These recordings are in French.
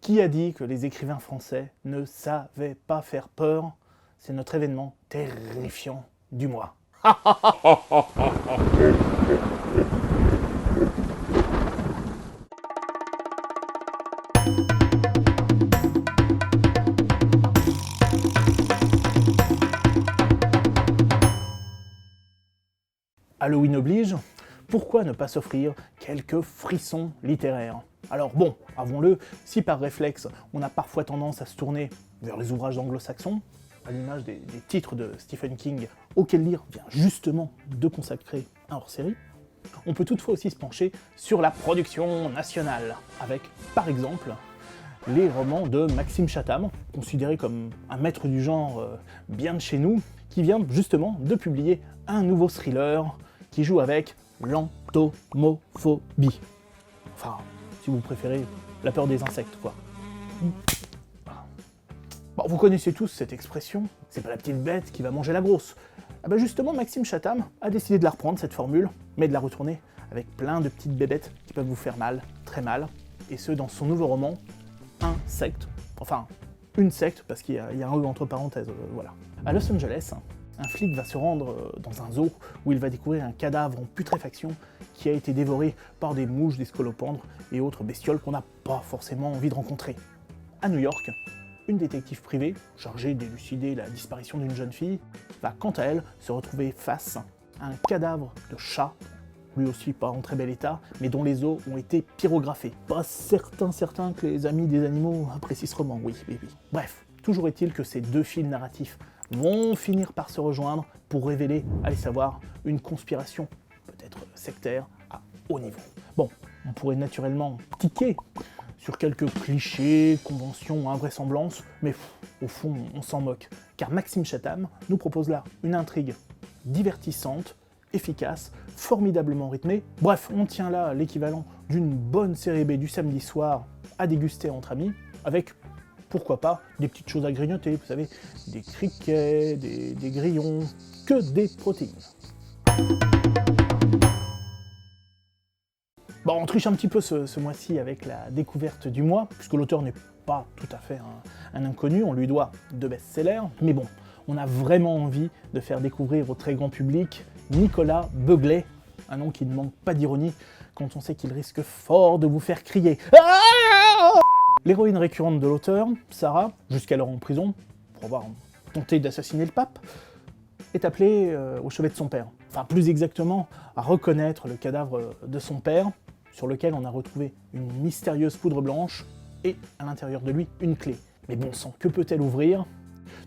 Qui a dit que les écrivains français ne savaient pas faire peur? C'est notre événement terrifiant du mois. Halloween oblige, pourquoi ne pas s'offrir quelques frissons littéraires? Alors bon, avouons-le, si par réflexe, on a parfois tendance à se tourner vers les ouvrages anglo-saxons, à l'image des titres de Stephen King, auxquels lire vient justement de consacrer un hors-série, on peut toutefois aussi se pencher sur la production nationale, avec, par exemple, les romans de Maxime Chatham, considéré comme un maître du genre bien de chez nous, qui vient justement de publier un nouveau thriller qui joue avec l'entomophobie. Enfin, si vous préférez, la peur des insectes, quoi. Bon, vous connaissez tous cette expression, c'est pas la petite bête qui va manger la grosse. Ah bah justement, Maxime Chatham a décidé de la reprendre, cette formule, mais de la retourner avec plein de petites bébêtes qui peuvent vous faire mal, très mal, et ce, dans son nouveau roman, Insecte. Enfin, une secte, parce qu'il y a un E entre parenthèses, voilà. À Los Angeles, un flic va se rendre dans un zoo où il va découvrir un cadavre en putréfaction qui a été dévoré par des mouches, des scolopendres et autres bestioles qu'on n'a pas forcément envie de rencontrer. À New York, une détective privée, chargée d'élucider la disparition d'une jeune fille, va quant à elle se retrouver face à un cadavre de chat, lui aussi pas en très bel état, mais dont les os ont été pyrographés. Pas certain que les amis des animaux apprécient ce roman, oui. Bref, toujours est-il que ces deux fils narratifs vont finir par se rejoindre pour révéler, allez savoir, une conspiration, peut-être sectaire, à haut niveau. Bon, on pourrait naturellement tiquer sur quelques clichés, conventions, invraisemblances, mais au fond, on s'en moque. Car Maxime Chatham nous propose là une intrigue divertissante, efficace, formidablement rythmée. Bref, on tient là l'équivalent d'une bonne série B du samedi soir à déguster entre amis, avec, pourquoi pas, des petites choses à grignoter, vous savez, des criquets, des grillons, que des protéines. Bon, on triche un petit peu ce mois-ci avec la découverte du mois, puisque l'auteur n'est pas tout à fait un inconnu, on lui doit 2 best-sellers, mais bon, on a vraiment envie de faire découvrir au très grand public Nicolas Beuglet, un nom qui ne manque pas d'ironie quand on sait qu'il risque fort de vous faire crier. L'héroïne récurrente de l'auteur, Sarah, jusqu'alors en prison, pour avoir tenté d'assassiner le pape, est appelée au chevet de son père. Enfin, plus exactement, à reconnaître le cadavre de son père, sur lequel on a retrouvé une mystérieuse poudre blanche, et à l'intérieur de lui, une clé. Mais bon sang, que peut-elle ouvrir?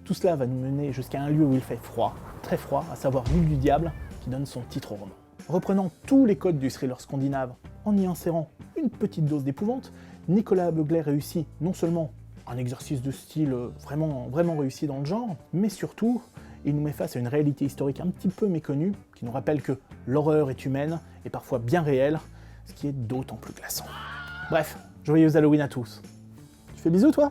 Tout cela va nous mener jusqu'à un lieu où il fait froid, très froid, à savoir l'île du diable, qui donne son titre au roman. Reprenant tous les codes du thriller scandinave, en y insérant une petite dose d'épouvante, Nicolas Beuglet réussit non seulement un exercice de style vraiment réussi dans le genre, mais surtout, il nous met face à une réalité historique un petit peu méconnue, qui nous rappelle que l'horreur est humaine, et parfois bien réelle, ce qui est d'autant plus glaçant. Bref, joyeux Halloween à tous. Tu fais bisous, toi?